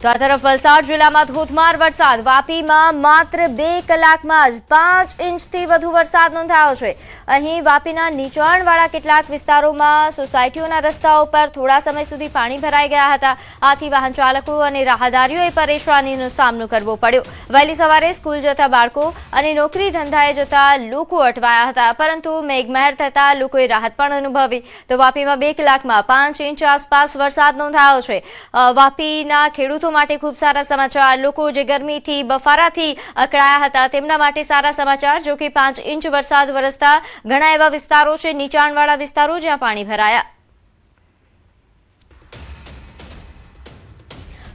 તો આ તરફ વલસાડ જિલ્લામાં ધોધમાર વરસાદ. વાપીમાં માત્ર 2 કલાકમાં જ 5 ઇંચથી વધુ વરસાદ નોંધાયો છે. અહીં વાપીના નીચાણવાળા કેટલાક વિસ્તારોમાં સોસાયટીઓના રસ્તાઓ પર થોડા સમય સુધી પાણી ભરાઈ ગયા હતા. આથી વાહન ચાલકો અને રાહદારીઓએ પરેશાનીનો સામનો કરવો પડ્યો. વહેલી સવારે સ્કૂલ જતા બાળકો અને નોકરી ધંધાએ જતા લોકો અટવાયા હતા, પરંતુ મેઘમહેર થતા લોકોએ રાહત પણ અનુભવી. તો વાપીમાં 2 કલાકમાં 5 ઇંચ આસપાસ વરસાદ નોંધાયો છે. વાપીના ખેડૂતો માટે ખૂબ સારા સમાચાર. લોકો જે ગરમીથી બફારાથી અકળાયા હતા તેમના માટે સારા સમાચાર. જો કે 5 ઇંચ વરસાદ વરસતા ઘણા એવા વિસ્તારો છે, નીચાણવાળા વિસ્તારો, જ્યાં પાણી ભરાયા.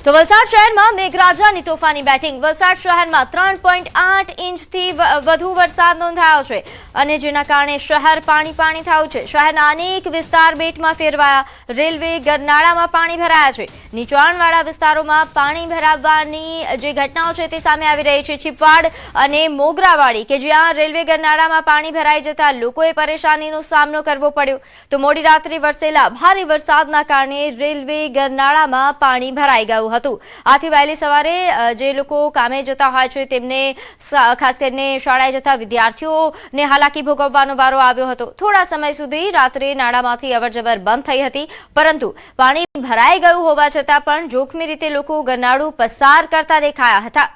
તો વલસાડ શહેરમાં મેઘરાજાની તોફાની બેટિંગ. વલસાડ શહેરમાં 3.8 ઇંચથી વધુ વરસાદ નોંધાયો છે અને જેના કારણે શહેર પાણી થયું છે. શહેરના અનેક વિસ્તાર બેટમાં ફેરવાયા. રેલવે ગરનાળામાં પાણી ભરાયા છે. નીચાણવાળા વિસ્તારોમાં પાણી ભરાવાની જે ઘટનાઓ છે તે સામે આવી રહી છે. છીપવાડ અને મોગરાવાડી કે જ્યાં રેલવે ગરનાળામાં પાણી ભરાઈ જતા લોકોએ પરેશાનીનો સામનો કરવો પડ્યો. તો મોડી રાત્રે વરસેલા ભારે વરસાદના કારણે રેલવે ગરનાળામાં પાણી ભરાઈ ગયું હતું. આથી વહેલી સવારે જે લોકો કામે જતા હોય છે તેમને, ખાસ કરીને શાળાએ જતા વિદ્યાર્થીઓને હાલાકી ભોગવવાનો વારો આવ્યો હતો. થોડા સમય સુધી રાત્રે નાળામાંથી અવરજવર બંધ થઈ હતી, પરંતુ પાણી ભરાઈ ગયું હોવા છતાં પણ જોખમી રીતે લોકો ગરનાળું પસાર કરતા દેખાયા હતા.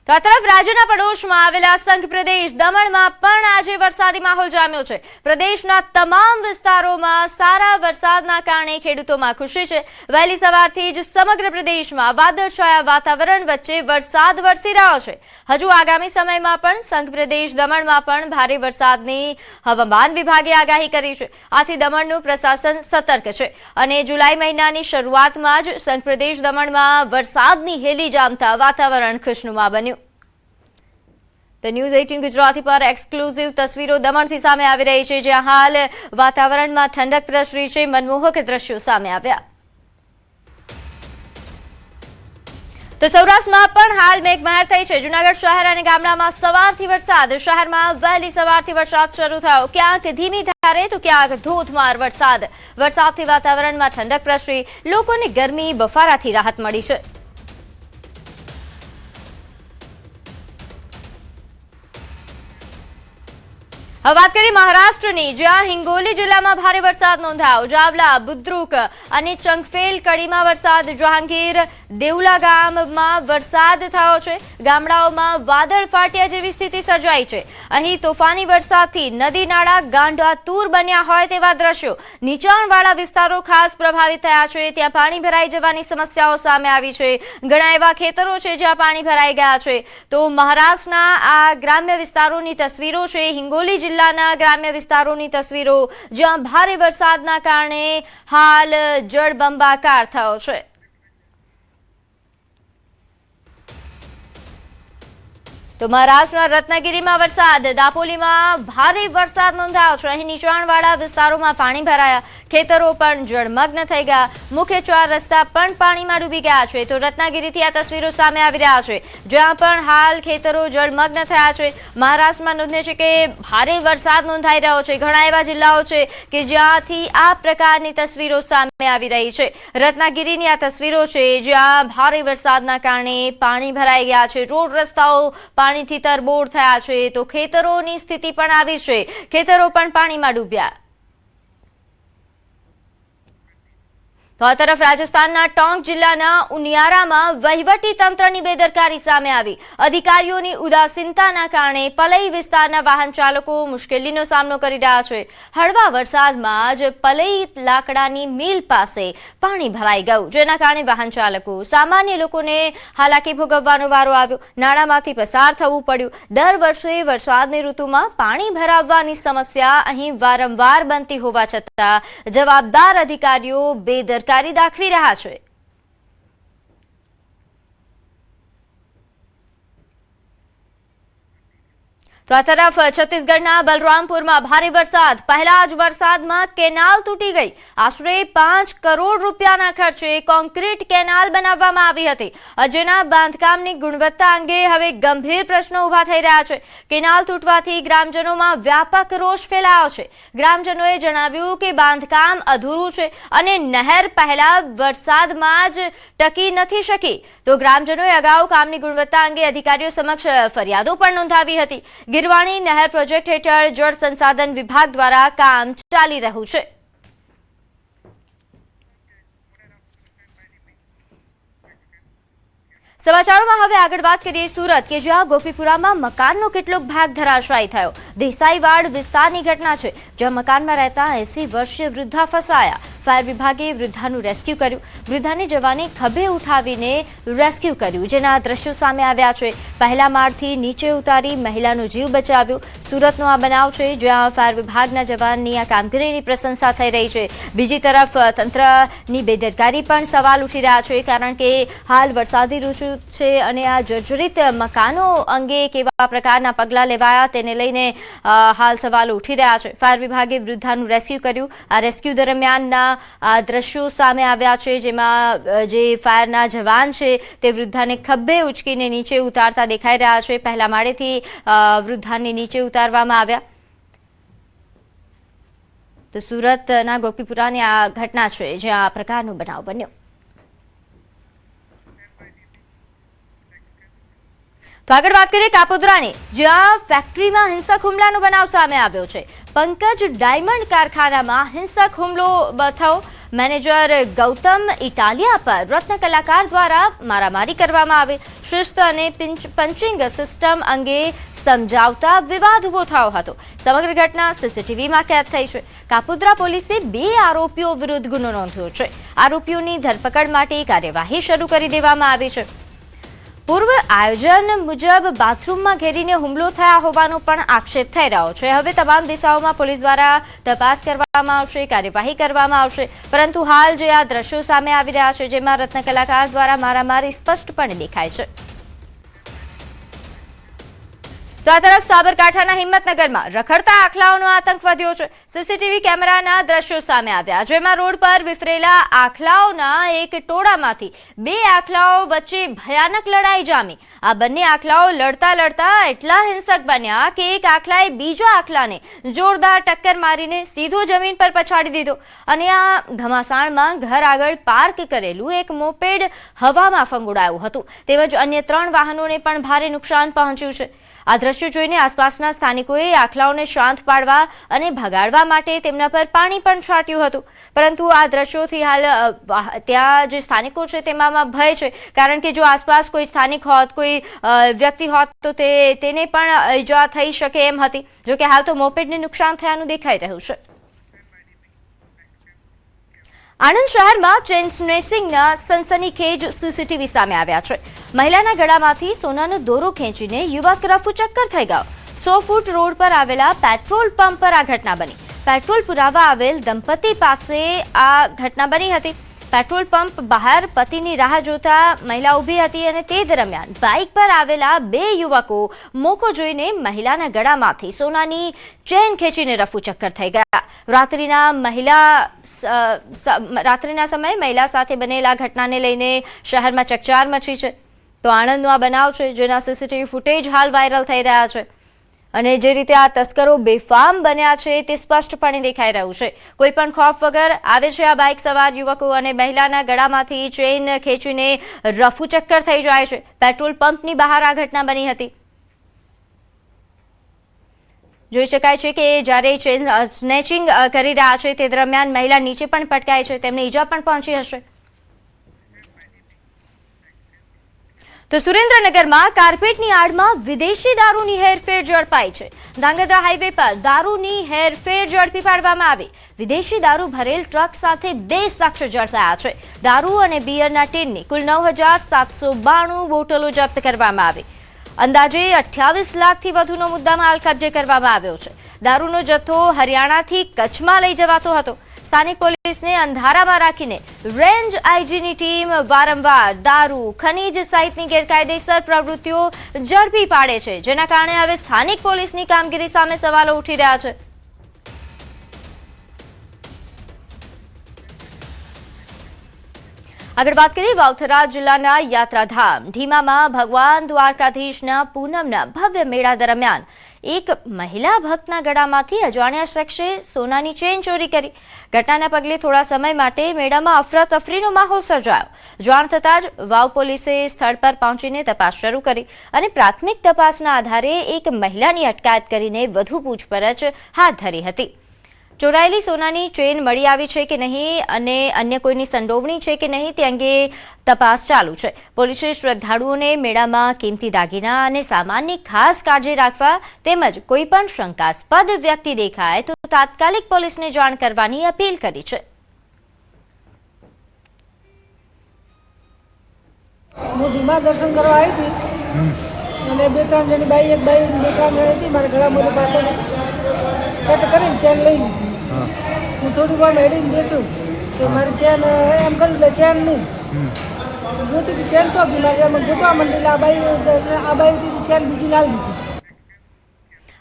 તો આ તરફ રાજ્યના પડોશમાં આવેલા સંઘ પ્રદેશ દમણમાં પણ આજે વરસાદી માહોલ જામ્યો છે. પ્રદેશના તમામ વિસ્તારોમાં સારા વરસાદના કારણે ખેડૂતોમાં ખુશી છે. વહેલી સવારથી જ સમગ્ર પ્રદેશમાં વાદળછાયા વાતાવરણ વચ્ચે વરસાદ વરસી રહ્યો છે. હજુ આગામી સમયમાં પણ સંઘ પ્રદેશ દમણમાં પણ ભારે વરસાદની હવામાન વિભાગે આગાહી કરી છે. આથી દમણનું પ્રશાસન સતર્ક છે અને જુલાઈ મહિનાની શરૂઆતમાં જ સંઘ પ્રદેશ દમણમાં વરસાદની હેલી જામતા વાતાવરણ ખુશનુમા બન્યું. તો ન્યૂઝ 18 ગુજરાતી પર એક્સક્લુઝિવ તસવીરો દમણથી સામે આવી રહી છે, જ્યાં હાલ વાતાવરણમાં ઠંડક પ્રસરી છે. મનમોહક દ્રશ્યો સામે આવ્યા. તો સૌરાષ્ટ્રમાં પણ હાલ મેઘમહેર થઈ છે. જૂનાગઢ શહેર અને ગામડામાં સવારથી વરસાદ. શહેરમાં વહેલી સવારથી વરસાદ શરૂ થયો. ક્યાંક ધીમી ધારે તો ક્યાંક ધોધમાર વરસાદ. વરસાદથી વાતાવરણમાં ઠંડક પ્રસરી. લોકોને ગરમી બફારાથી રાહત મળી છે. વાત કરીએ મહારાષ્ટ્રની, જ્યાં હિંગોલી જિલ્લામાં ભારે વરસાદ નોંધાયો. જાવલા, બુદ્રુક અને ચંગફેલ કડીમાં વરસાદ. જહાંગીર, દેવલા ગામમાં વરસાદ થયો છે. ગામડાઓમાં વાદળ ફાટ્યા જેવી સ્થિતિ સર્જાઈ છે. અહીં તોફાની વરસાદથી નદી નાળા ગાંડાતૂર બન્યા હોય તેવા દ્રશ્યો. નીચાણવાળા વિસ્તારો ખાસ પ્રભાવિત થયા છે. ત્યાં પાણી ભરાઈ જવાની સમસ્યાઓ સામે આવી છે. ઘણા એવા ખેતરો છે જ્યાં પાણી ભરાઈ ગયા છે. તો મહારાષ્ટ્રના આ ગ્રામ્ય વિસ્તારોની તસવીરો છે, હિંગોલી જિલ્લાના ગ્રામ્ય વિસ્તારોની તસવીરો, જ્યાં ભારે વરસાદના કારણે હાલ જળબંબાકાર થયો છે. તો મહારાષ્ટ્રના રત્નાગીરીમાં વરસાદ. દાપોલીમાં ભારે વરસાદ નોંધાયો છે. અહીં નીચાણવાળા વિસ્તારોમાં પાણી ભરાયા. ખેતરો પણ જળમગ્ન થઈ ગયા. મુખ્ય 4 રસ્તા પણ પાણીમાં ડૂબી ગયા છે. તો રત્નાગીરીથી આ તસવીરો સામે આવી રહ્યા છે, જ્યાં પણ હાલ ખેતરો જળમગ્ન થયા છે. મહારાષ્ટ્રમાં નોંધે છે કે ભારે વરસાદ નોંધાઈ રહ્યો છે. ઘણા એવા જિલ્લાઓ છે કે જ્યાંથી આ પ્રકારની તસવીરો સામે આવી રહી છે. રત્નાગીરીની આ તસવીરો છે, જ્યાં ભારે વરસાદના કારણે પાણી ભરાઈ ગયા છે. રોડ રસ્તાઓ પાણીથી તરબોળ થયા છે. તો ખેતરોની સ્થિતિ પણ આવી છે. ખેતરો પણ પાણીમાં ડૂબ્યા. તો આ તરફ રાજસ્થાનના ટોંક જિલ્લાના ઉનિયારામાં વહીવટી તંત્રની બેદરકારી સામે આવી. અધિકારીઓની ઉદાસીનતાના કારણે પલઈ વિસ્તારના વાહન ચાલકો મુશ્કેલીનો સામનો કરી રહ્યા છે. હળવા વરસાદમાં જ પલઈ લાકડાની મિલ પાસે પાણી ભરાઈ ગયું, જેના કારણે વાહન ચાલકો, સામાન્ય લોકોને હાલાકી ભોગવવાનો વારો આવ્યો. નાળામાંથી પસાર થવું પડ્યું. દર વર્ષે વરસાદની ઋતુમાં પાણી ભરાવવાની સમસ્યા અહીં વારંવાર બનતી હોવા છતાં જવાબદાર અધિકારીઓ બેદરકારી દાખવી રહ્યા છે. તો આ તરફ છત્તીસગઢના બલરામપુરમાં ભારે વરસાદ, પહેલા જ વરસાદમાં કેનાલ તૂટી ગઈ. આશરે 5 કરોડ રૂપિયાના ખર્ચે કોન્ક્રીટ કેનાલ બનાવવામાં આવી હતી, જેના બાંધકામની ગુણવત્તા અંગે હવે ગંભીર પ્રશ્નો ઉભા થઈ રહ્યા છે. કેનાલ તૂટવાથી ગ્રામજનોમાં વ્યાપક રોષ ફેલાયો છે. ગ્રામજનોએ જણાવ્યું કે બાંધકામ અધૂરું છે અને નહેર પહેલા વરસાદમાં જ ટકી નથી શકી. તો ગ્રામજનોએ અગાઉ કામની ગુણવત્તા અંગે અધિકારીઓ સમક્ષ ફરિયાદો પણ નોંધાવી હતી. ગિરવાણી નહેર પ્રોજેક્ટ હેઠળ જળ સંસાધન વિભાગ દ્વારા કામ ચાલી રહ્યું છે. સમાચારોમાં હવે આગળ વાત કરીએ સુરત કે જ્યાં ગોપીપુરામાં મકાનનો કેટલોક ભાગ ધરાશાયી થયો. દેસાઈવાડ વિસ્તારની ઘટના છે, જ્યાં મકાનમાં રહેતા 80 વર્ષીય વૃદ્ધા ફસાયા. ફાયર વિભાગે વૃદ્ધાનું રેસ્ક્યુ કર્યું. વૃદ્ધાને જવાને ખભે ઉઠાવીને રેસ્ક્યુ કર્યું, જેના દ્રશ્યો સામે આવ્યા છે. પહેલા માળથી નીચે ઉતારી મહિલાનો જીવ બચાવ્યો. સુરતનો આ બનાવ છે, જ્યાં ફાયર વિભાગના જવાનની આ કામગીરીની પ્રશંસા થઈ રહી છે. બીજી તરફ તંત્રની બેદરકારી પણ સવાલ ઉઠી રહ્યા છે, કારણ કે હાલ વરસાદી ઋતુ છે અને આ જર્જરિત મકાનો અંગે કેવા પ્રકારના પગલાં લેવાયા તેને લઈને હાલ સવાલો ઉઠી રહ્યા છે. ફાયર વિભાગે વૃદ્ધાનું રેસ્ક્યુ કર્યું. આ રેસ્ક્યુ દરમિયાનના આ દ્રશ્યો સામે આવ્યા છે, જેમાં જે ફાયરના જવાન છે તે વૃદ્ધાને ખભે ઉચકીને નીચે ઉતારતા દેખાઈ રહ્યા છે. પહેલા માળેથી વૃદ્ધાને નીચે ઉતારવામાં આવ્યા. તો સુરતના ગોપીપુરાની આ ઘટના છે, જ્યાં આ પ્રકારનો બનાવ બન્યો. તો આગળ વાત કરીએ કાપોદ્રાની, જ્યાં ફેક્ટરીમાં હિંસક હુમલાનો બનાવ સામે આવ્યો છે. પંકજ ડાયમંડ કારખાનામાં હિંસક હુમલો થયો. મેનેજર ગૌતમ ઇટાલિયા પર રત્ન કલાકાર દ્વારા મારામારી કરવામાં આવી. શિસ્ત અને પંચિંગ સિસ્ટમ અંગે સમજાવતા વિવાદ ઉભો થયો હતો. સમગ્ર ઘટના સીસીટીવીમાં કેદ થઈ છે. કાપોદ્રા પોલીસે 2 આરોપીઓ વિરુદ્ધ ગુનો નોંધ્યો છે. આરોપીઓની ધરપકડ માટે કાર્યવાહી શરૂ કરી દેવામાં આવી છે. પૂર્વ આયોજન મુજબ બાથરૂમમાં ઘેરીને હુમલો થયા હોવાનો પણ આક્ષેપ થઈ રહ્યો છે. હવે તમામ દિશાઓમાં પોલીસ દ્વારા તપાસ કરવામાં આવશે, કાર્યવાહી કરવામાં આવશે. પરંતુ હાલ જે આ દ્રશ્યો સામે આવી રહ્યા છે, જેમાં રત્ન કલાકાર દ્વારા મારામારી સ્પષ્ટપણે દેખાય છે. તો આ તરફ સાબરકાંઠાના હિંમતનગરમાં રખડતા આખલાઓનો આતંક વધ્યો છે. સીસીટીવી કેમેરાના દ્રશ્યો સામે આવ્યા, જેમાં રોડ પર વિફરેલા આખલાઓના એક ટોળામાંથી 2 આખલાઓ વચ્ચે ભયાનક લડાઈ જામી. આ બંને આખલાઓ લડતા એટલા હિંસક બન્યા કે એક આખલાએ બીજા આખલાને જોરદાર ટક્કર મારીને સીધો જમીન પર પછાડી દીધો અને આ ઘમાસાણમાં ઘર આગળ પાર્ક કરેલું એક મોપેડ હવામાં ફંગોળાયું હતું. તેમજ અન્ય 3 વાહનોને પણ ભારે નુકસાન પહોંચ્યું છે. આ દ્રશ્યો જોઈને આસપાસના સ્થાનિકોએ આખલાઓને શાંત પાડવા અને ભગાડવા માટે તેમના પર પાણી પણ છાંટ્યું હતું. પરંતુ આ દ્રશ્યોથી હાલ ત્યાં જે સ્થાનિકો છે તેમાં ભય છે, કારણ કે જો આસપાસ કોઈ સ્થાનિક હોત, કોઈ વ્યક્તિ હોત તો તેને પણ ઈજા થઈ શકે એમ હતી. જોકે હાલ તો મોપેડને નુકસાન થયાનું દેખાઈ રહ્યું છે. આણંદ શહેરમાં ચેઇન સ્નેચિંગના સનસનીખેજ સીસીટીવી સામે આવ્યા છે. મહિલાના ગળામાંથી સોનાનો દોરો ખેંચીને યુવક રફુચક્કર થઈ ગયો. 100 ફૂટ રોડ પર આવેલા પેટ્રોલ પંપ પર આ ઘટના બની. પેટ્રોલ પુરાવા આવેલ દંપતી પાસે આ ઘટના બની હતી. પેટ્રોલ પંપ બહાર પતિની રાહ જોતા મહિલા ઊભી હતી અને તે દરમિયાન બાઇક પર આવેલા 2 યુવકો મોકો જોઈને મહિલાના ગળામાંથી સોનાની ચેન ખેંચીને રફુચક્કર થઈ ગયા. રાત્રિના સમયે મહિલા સાથે બનેલા ઘટનાને લઈને શહેરમાં ચકચાર મચી છે. તો આણંદનો આ બનાવ છે, જેના સીસીટીવી ફૂટેજ હાલ વાયરલ થઈ રહ્યા છે અને જે રીતે આ તસ્કરો બેફામ બન્યા છે તે સ્પષ્ટપણે દેખાઈ રહ્યું છે. કોઈ પણ ખોફ વગર આવે છે આ બાઇક સવાર યુવકો અને મહિલાના ગળામાંથી ચેઇન ખેંચીને રફુચક્કર થઈ જાય છે. પેટ્રોલ પંપની બહાર આ ઘટના બની હતી. જોઈ શકાય છે કે જ્યારે ચેઇન સ્નેચિંગ કરી રહ્યા છે તે દરમિયાન મહિલા નીચે પણ પટકાય છે, તેમને ઈજા પણ પહોંચી હશે. તો સુરેન્દ્રનગરમાં કાર્પેટની આડમાં વિદેશી દારૂની હેરફેર ઝડપાઈ છે. ધાંગધ્રા હાઈવે પર દારૂની હેરફેર ઝડપી પાડવામાં આવી. વિદેશી દારૂ ભરેલ ટ્રક સાથે 2 શખ્સ ઝડપાયા છે. દારૂ અને બિયરના ટીનની કુલ 9,792 બોટલો જપ્ત કરવામાં આવી. અંદાજે 28 લાખથી વધુનો મુદ્દામાલ કબજે કરવામાં આવ્યો છે. દારૂનો જથ્થો હરિયાણાથી કચ્છમાં લઈ જવાતો હતો. સ્થાનિક પોલીસને અંધારામાં રાખીને રેન્જ આઈજીની ટીમ વારંવાર દારૂ, ખનીજ સહિતની ગેરકાયદેસર પ્રવૃત્તિઓ ઝડપી પાડે છે, જેના કારણે હવે સ્થાનિક પોલીસની કામગીરી સામે સવાલો ઉઠી રહ્યા છે. આગળ વાત કરીએ વાવથરા જિલ્લાના યાત્રાધામ ઢીમામાં ભગવાન દ્વારકાધીશના પૂનમના ભવ્ય મેળા દરમિયાન એક મહિલા ભક્તના ગળામાંથી અજાણ્યા શખ્સે સોનાની ચેન ચોરી કરી. ઘટનાના પગલે થોડા સમય માટે મેળામાં અફરાતફરીનો માહોલ સર્જાયો. જાણ થતાં જ વાવ પોલીસે સ્થળ પર પહોંચીને તપાસ શરૂ કરી અને પ્રાથમિક તપાસના આધારે એક મહિલાની અટકાયત કરીને વધુ પૂછપરછ હાથ ધરી હતી. ચોરાયેલી સોનાની ચેન મળી આવી છે કે નહીં અને અન્ય કોઈની સંડોવણી છે કે નહીં તે અંગે તપાસ ચાલુ છે. પોલીસે શ્રદ્ધાળુઓને મેળામાં કિંમતી દાગીના અને સામાનની ખાસ કાળજી રાખવા તેમજ કોઈપણ શંકાસ્પદ વ્યક્તિ દેખાય તો તાત્કાલિક પોલીસને જાણ કરવાની અપીલ કરી છે. હું ધીમા દર્શન કરવા આવી હતી અને બે ત્રણ જણી બાઈ બે ત્રણ જણી હતી મારા ગળામાં પાછળ કટ કરીને ચેન લઈ લીધી. હું થોડી વાર મેળીને દેતું કે મારી ચેન એમ કર્યું એટલે ચેન નહીં જોતી ચેન ચોકી મારી ગોતવા માંડી આ બાઈ ચેન બીજી ના લીધી.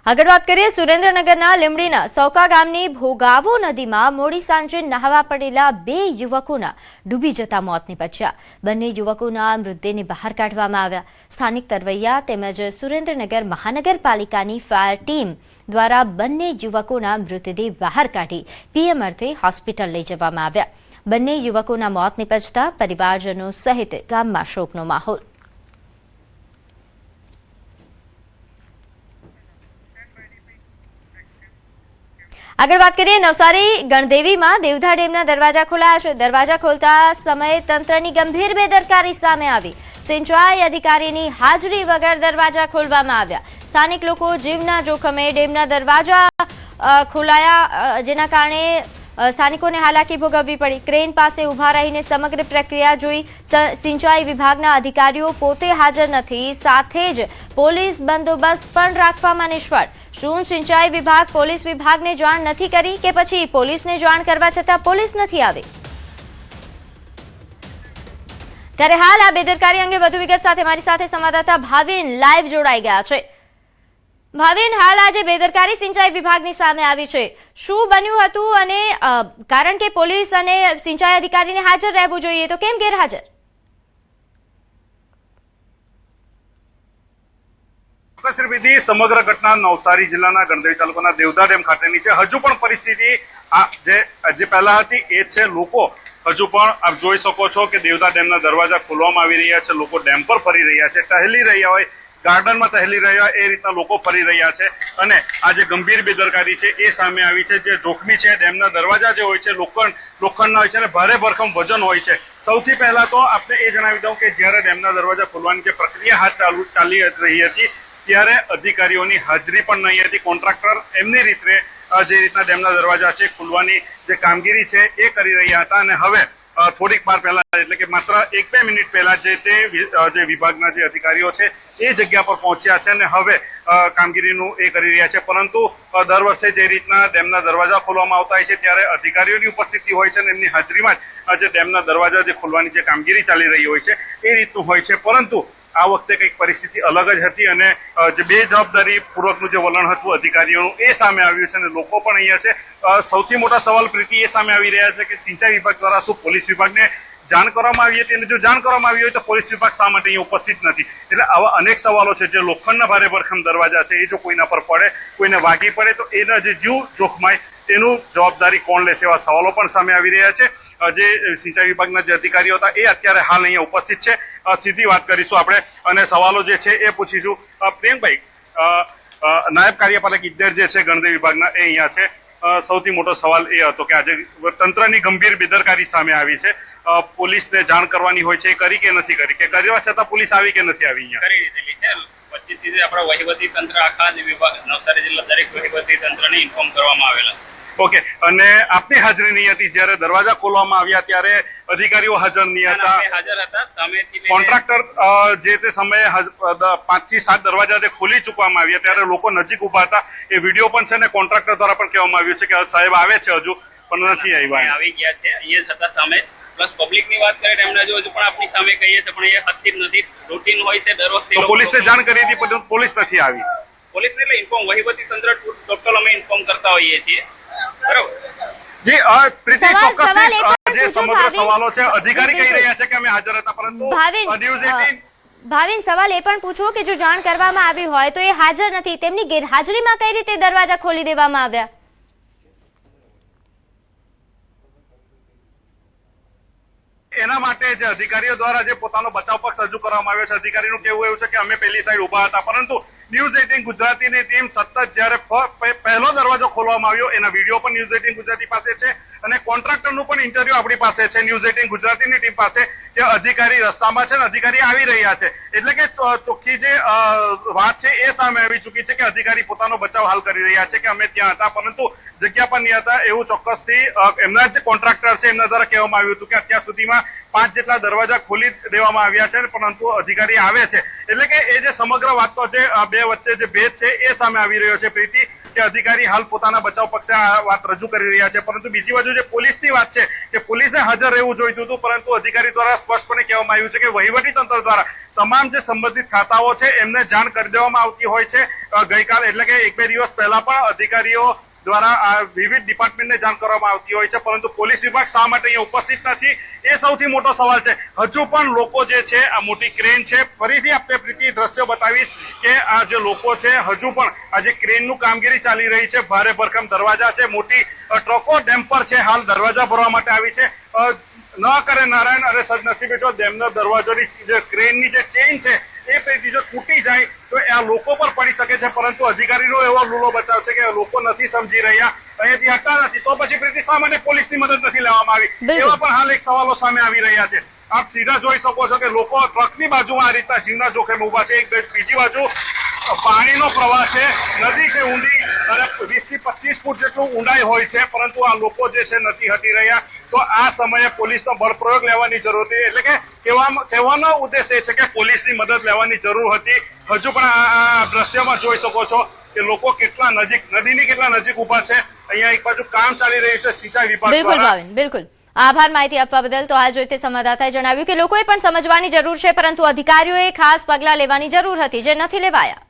આગળ વાત કરીએ સુરેન્દ્રનગરના લીંબડીના સૌકા ગામની ભોગાવો નદીમાં મોડી સાંજે નહાવા પડેલા 2 યુવકોના ડૂબી જતા મોત નીપજ્યા. બંને યુવકોના મૃતદેહને બહાર કાઢવામાં આવ્યા. સ્થાનિક તરવૈયા તેમજ સુરેન્દ્રનગર મહાનગરપાલિકાની ફાયર ટીમ દ્વારા બંને યુવકોના મૃતદેહ બહાર કાઢી પીએમ અર્થે હોસ્પિટલ લઈ જવામાં આવ્યા. બંને યુવકોના મોત નીપજતા પરિવારજનો સહિત ગામમાં શોકનો માહોલ. આગળ વાત કરીએ નવસારી ગણદેવીમાં દેવધા ડેમના દરવાજા ખોલાયા છે. દરવાજા ખોલતા સમયે તંત્રની ગંભીર બેદરકારી સામે આવી. સિંચાઈ અધિકારીની હાજરી વગર દરવાજા ખોલવામાં આવ્યા. સ્થાનિક લોકો જીવના જોખમે ડેમના દરવાજા ખોલાયા, જેના કારણે સ્થાનિકોને હાલાકી ભોગવવી પડી. ક્રેન પાસે ઉભા રહીને સમગ્ર પ્રક્રિયા જોઈ. સિંચાઈ વિભાગના અધિકારીઓ પોતે હાજર નથી, સાથે જ પોલીસ બંદોબસ્ત પણ રાખવામાં નિષ્ફળ. શું સિંચાઈ વિભાગ પોલીસ વિભાગને જાણ નથી કરી કે પછી પોલીસને જાણ કરવા છતાં પોલીસ નથી આવી? ત્યારે હાલ આ બેદરકારી અંગે વધુ વિગત સાથે મારી સાથે સંવાદદાતા ભાવિન લાઈવ જોડાઈ ગયા છે. ભાવિન, હાલ આજે બેદરકારી સિંચાઈ વિભાગની સામે આવી છે, શું બન્યું હતું અને કારણ કે પોલીસ અને સિંચાઈ અધિકારીને હાજર રહેવું જોઈએ તો કેમ ગેરહાજર? સમગ્ર ઘટના નવસારી જિલ્લાના ગણદેવી તાલુકાના દેવધા ડેમ ખાતેની છે. હજુ પણ પરિસ્થિતિ જે પહેલા હતી એ જ છે. લોકો હજુ પણ આપ જોઈ શકો છો કે દેવધા ડેમના દરવાજા ખોલવામાં આવી રહ્યા છે. લોકો ડેમ પર ફરી રહ્યા છે, ટહેલી રહ્યા હોય, ગાર્ડનમાં ટહેલી રહ્યા એ રીતના લોકો ફરી રહ્યા છે. અને આ જે ગંભીર બેદરકારી છે એ સામે આવી છે. જે જોખમી છે, ડેમના દરવાજા જે હોય છે લોખંડના હોય છે અને ભારે ભરખમ વજન હોય છે. સૌથી પહેલા તો આપણે એ જણાવી દઉં કે જ્યારે ડેમના દરવાજા ખોલવાની જે પ્રક્રિયા હાથ ચાલી રહી હતી ત્યારે અધિકારીઓની હાજરી પણ નહીં હતી. કોન્ટ્રાક્ટર એમની રીતે જે રીતના ડેમના દરવાજા છે ખોલવાની જે કામગીરી છે એ કરી રહ્યા હતા અને હવે થોડીક વાર પહેલા એટલે કે માત્ર 1-2 મિનિટ પહેલા જે વિભાગના જે અધિકારીઓ છે એ જગ્યા પર પહોંચ્યા છે અને હવે કામગીરીનું એ કરી રહ્યા છે. પરંતુ દર વર્ષે જે રીતના ડેમના દરવાજા ખોલવામાં આવતા હોય છે ત્યારે અધિકારીઓની ઉપસ્થિતિ હોય છે અને એમની હાજરીમાં જ જે ડેમના દરવાજા જે ખોલવાની જે કામગીરી ચાલી રહી હોય છે એ રીતનું હોય છે. પરંતુ આ વખતે કંઈક પરિસ્થિતિ અલગ જ હતી અને જે બેજવાબદારી પૂર્વકનું જે વલણ હતું અધિકારીઓનું એ સામે આવ્યું છે અને લોકો પણ અહીંયા છે. સૌથી મોટા સવાલ પ્રીતિ એ સામે આવી રહ્યા છે કે સિંચાઈ વિભાગ દ્વારા શું પોલીસ વિભાગને જાણ કરવામાં આવી હતી અને જો જાણ કરવામાં આવી હોય તો પોલીસ વિભાગ શા માટે અહીંયા ઉપસ્થિત નથી? એટલે આવા અનેક સવાલો છે. જે લોખંડના ભારે ભરખમ દરવાજા છે એ જો કોઈના પર પડે, કોઈને વાગી પડે તો એના જે જીવ જોખમાય તેનું જવાબદારી કોણ લેશે? એવા સવાલો પણ સામે આવી રહ્યા છે. જે સિંચાઈ વિભાગના જે અધિકારીઓ હતા એ અત્યારે હાલ અહીંયા ઉપસ્થિત છે. સીધી વાત કરીશું આપણે અને સવાલો જે છે એ પૂછીશું. પ્રેમભાઈ, નાયબ કાર્યપાલક ઇજનેર જે છે ગણદેવી વિભાગના એ અહીંયા છે. સૌથી મોટો સવાલ એ હતો કે આજે તંત્રની ગંભીર બેદરકારી સામે આવી છે. પોલીસને જાણ કરવાની હોય છે એ કરી કે નથી કરી, કે કરવા છતાં પોલીસ આવી કે નથી આવી? અહીંયા કરી દીધેલી છે. 25 આપણા વહીવટી તંત્ર આખા વિભાગ નવસારી જિલ્લા દરેક વહીવટી તંત્રને ઇન્ફોર્મ કરવામાં આવેલા. ઓકે, અને આપની હાજરી નહીં હતી જ્યારે દરવાજા ખોલવામાં આવ્યા ત્યારે અધિકારીઓ હાજર નહીં હતા? હાજર હતા. સામેથી કોન્ટ્રાક્ટર જે તે સમયે 5 થી 7 દરવાજા જે ખોલી ચૂકવામાં આવ્યા ત્યારે લોકો નજીક ઉભા હતા. એ વિડીયો પણ છે ને કોન્ટ્રાક્ટર દ્વારા પણ કહેવામાં આવ્યું છે કે સાહેબ આવે છે હજુ પણ નથી આવ્યા. આવી ગયા છે અહીંયા છતાં સામે પ્લસ પબ્લિક ની વાત કરીએ એમને જો હજુ પણ આપણી સામે કહીએ છે પણ એ હદથી જ નથી. રૂટીન હોય છે દર વખતે. તો પોલીસને જાણ કરી હતી પણ પોલીસ નથી આવી. પોલીસને એટલે ઇન્ફોર્મ વહીવટી તંત્ર ટોટલ અમે ઇન્ફોર્મ કરતા હોઈએ છીએ. બરાબર. જી પ્રીતિ, સવાલ ચોક્કસ એ પણ જે પૂછો, સમગ્ર ભાવિન. સવાલો છે અધિકારી કહી રહ્યા છે કે અમે હાજર હતા, પરંતુ ભાવિન, ન્યૂઝ 18 ભાવિન, સવાલ એ પણ પૂછો કે જો જાણ કરવામાં આવી હોય તો એ હાજર નથી, તેમની ગેરહાજરીમાં કઈ રીતે દરવાજા ખોલી દેવામાં આવ્યા? એના માટે જે અધિકારીઓ દ્વારા જે પોતાનો બચાવ પક્ષ રજૂ કરવામાં આવ્યો છે, અધિકારીનું કહેવું એવું છે કે અમે પેલી સાઈડ ઉભા હતા, પરંતુ ન્યૂઝ 18 ગુજરાતીની ટીમ સતત જ્યારે પહેલો દરવાજો ખોલવામાં આવ્યો એના વિડીયો પણ ન્યૂઝ 18 ગુજરાતી પાસે છે અને કોન્ટ્રાક્ટરનું પણ ઇન્ટરવ્યુ આપણી પાસે છે ન્યૂઝ 18 ગુજરાતીની ટીમ પાસે કે અધિકારી રસ્તામાં છે ને અધિકારી આવી રહ્યા છે. એટલે કે ચોખ્ખી જે વાત છે એ સામે આવી ચૂકી છે કે અધિકારી પોતાનો બચાવ હાલ કરી રહ્યા છે કે અમે ત્યાં હતા પરંતુ જગ્યા પર નહીં હતા એવું ચોક્કસથી એમના જે કોન્ટ્રાક્ટર છે એમના દ્વારા કહેવામાં આવ્યું હતું કે અત્યાર સુધીમાં 5 જેટલા દરવાજા ખોલી દેવામાં આવ્યા છે પરંતુ અધિકારી આવે છે. એટલે કે એ જે સમગ્ર વાતો છે બે વચ્ચે જે ભેદ છે એ સામે આવી રહ્યો છે પ્રીતિ, કે અધિકારી હાલ પોતાના બચાવ પક્ષે આ વાત રજૂ કરી રહ્યા છે, પરંતુ બીજી બાજુ જે પોલીસની વાત છે કે પોલીસે હાજર રહેવું જોઈતું હતું, પરંતુ અધિકારી દ્વારા સ્પષ્ટપણે કહેવામાં આવ્યું છે કે વહીવટી તંત્ર દ્વારા તમામ જે સંબંધિત ખાતાઓ છે એમને જાણ કરી દેવામાં આવતી હોય છે. ગઈકાલે એટલે કે 1-2 દિવસ પહેલા પણ અધિકારીઓ દ્વારા વિવિધ ડિપાર્ટમેન્ટને જાણ કરવામાં આવતી હોય છે, પરંતુ પોલીસ વિભાગ શા માટે અહીંયા ઉપસ્થિત નથી એ સૌથી મોટો સવાલ છે. હજુ પણ લોકો જે છે આ મોટી ક્રેન છે, ફરીથી આપણે પ્રીતિ દ્રશ્ય બતાવીશ કે આ જે લોકો છે હજુ પણ આ જે ક્રેનનું કામગીરી ચાલી રહી છે, ભારે ભરકમ દરવાજા છે, મોટી ટ્રકો ડેમ્પર છે હાલ દરવાજા ભરવા માટે આવી છે. ન કરે નારાયણ અને સદનસીબે જો ડેમનો દરવાજોની જે ક્રેનની જે ચેઇન છે એ પેટી જો તૂટી જાય તો આ લોકો પર પડી શકે છે, પરંતુ અધિકારીનો એવો લૂલો બચાવ છે કે લોકો નથી સમજી રહ્યા, અહીંયાથી હટતા નથી, તો પછી પ્રીતિ શા માટે પોલીસની મદદ નથી લેવામાં આવી? એવા પણ હાલ એક સવાલો સામે આવી રહ્યા છે. આપ સીધા જોઈ શકો છો કે લોકો ટ્રકની બાજુમાં આ રીતના જીવના જોખમે ઉભા છે. એક બીજી બાજુ પાણીનો પ્રવાહ છે, નદી છે ઊંડી અને 20 થી 25 ફૂટ જેટલું ઊંડાઈ હોય છે, પરંતુ આ લોકો જે છે નથી હટી રહ્યા. તો આ સમયે પોલીસનો બળપ્રયોગ લેવાની જરૂર હતી. એટલે કે કહેવાનો ઉદ્દેશ એ છે કે પોલીસની મદદ લેવાની જરૂર હતી. હજુ પણ આ દ્રશ્યમાં જોઈ શકો છો કે લોકો કેટલા નજીક, નદીની કેટલા નજીક ઉભા છે. અહીંયા એક બાજુ કામ ચાલી રહ્યું છે સિંચાઈ વિભાગ બિલકુલ દ્વારા. ભાવિન, બિલકુલ આભાર માહિતી આપવા બદલ. તો હાલ જોઈતે સંવાદદાતાએ જણાવ્યું કે લોકોએ પણ સમજવાની જરૂર છે, પરંતુ અધિકારીઓએ ખાસ પગલાં લેવાની જરૂર હતી જે નથી લેવાયા.